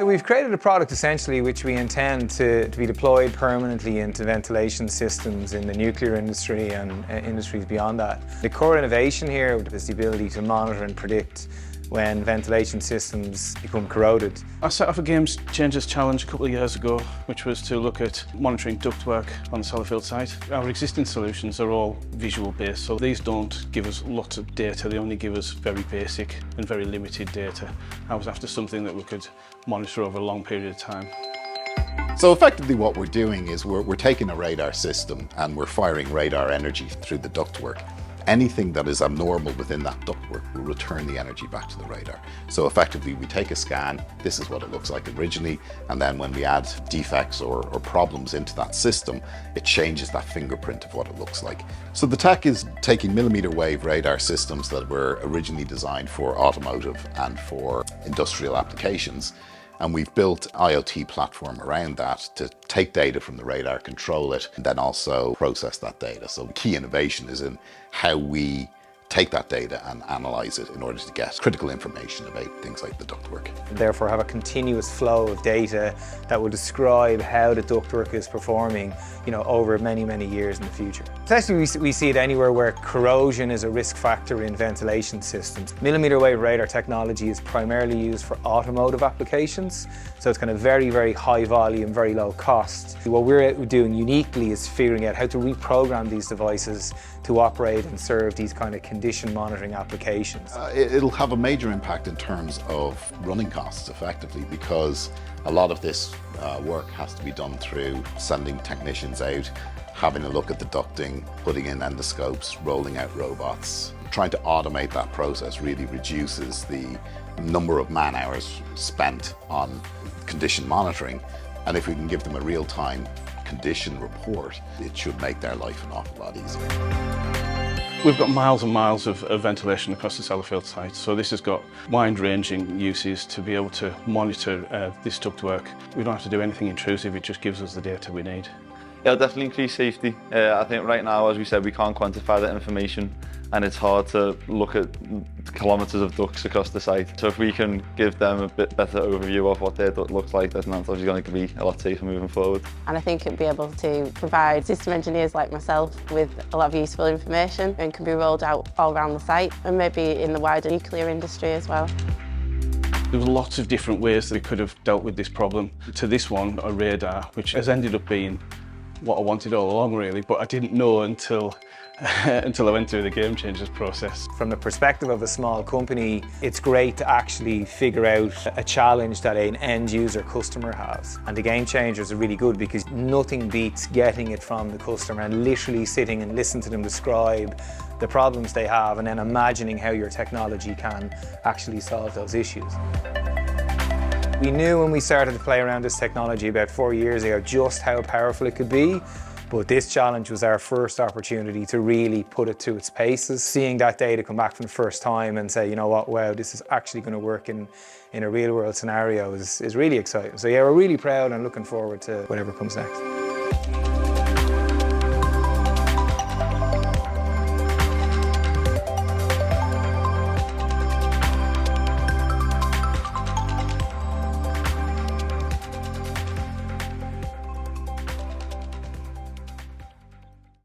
We've created a product essentially which we intend to be deployed permanently into ventilation systems in the nuclear industry and industries beyond that. The core innovation here is the ability to monitor and predict when ventilation systems become corroded. I set off a Gamechangers challenge a couple of years ago, which was to look at monitoring ductwork on the Sellafield site. Our existing solutions are all visual based, so these don't give us lots of data, they only give us very basic and very limited data. I was after something that we could monitor over a long period of time. So effectively what we're doing is we're taking a radar system and we're firing radar energy through the ductwork. Anything that is abnormal within that ductwork will return the energy back to the radar. So effectively we take a scan, this is what it looks like originally, and then when we add defects or problems into that system, it changes that fingerprint of what it looks like. So the tech is taking millimeter wave radar systems that were originally designed for automotive and for industrial applications. And we've built an IoT platform around that to take data from the radar, control it, and then also process that data. So the key innovation is in how we take that data and analyze it in order to get critical information about things like the ductwork. Therefore have a continuous flow of data that will describe how the ductwork is performing, over many, many years in the future. Essentially we see it anywhere where corrosion is a risk factor in ventilation systems. Millimeter wave radar technology is primarily used for automotive applications, so it's kind of very, very high volume, very low cost. What we're doing uniquely is figuring out how to reprogram these devices to operate and serve these kind of condition monitoring applications. It'll have a major impact in terms of running costs effectively, because a lot of this work has to be done through sending technicians out, having a look at the ducting, putting in endoscopes, rolling out robots. Trying to automate that process really reduces the number of man hours spent on condition monitoring, and if we can give them a real-time condition report, it should make their life an awful lot easier. We've got miles and miles of ventilation across the Sellafield site, so this has got wide-ranging uses to be able to monitor this ductwork. We don't have to do anything intrusive, it just gives us the data we need. It'll definitely increase safety. I think right now, as we said, we can't quantify that information, and it's hard to look at kilometres of ducts across the site. So if we can give them a bit better overview of what their duct looks like, then that's obviously going to be a lot safer moving forward. And I think it'll be able to provide system engineers like myself with a lot of useful information and can be rolled out all around the site and maybe in the wider nuclear industry as well. There were lots of different ways that we could have dealt with this problem. To this one, a radar, which has ended up being what I wanted all along really, but I didn't know until I went through the Gamechangers process. From the perspective of a small company, it's great to actually figure out a challenge that an end user customer has. And the Gamechangers are really good because nothing beats getting it from the customer and literally sitting and listening to them describe the problems they have and then imagining how your technology can actually solve those issues. We knew when we started to play around this technology about 4 years ago just how powerful it could be, but this challenge was our first opportunity to really put it to its paces. Seeing that data come back for the first time and say, you know what, wow, this is actually going to work in a real world scenario is really exciting. So yeah, we're really proud and looking forward to whatever comes next.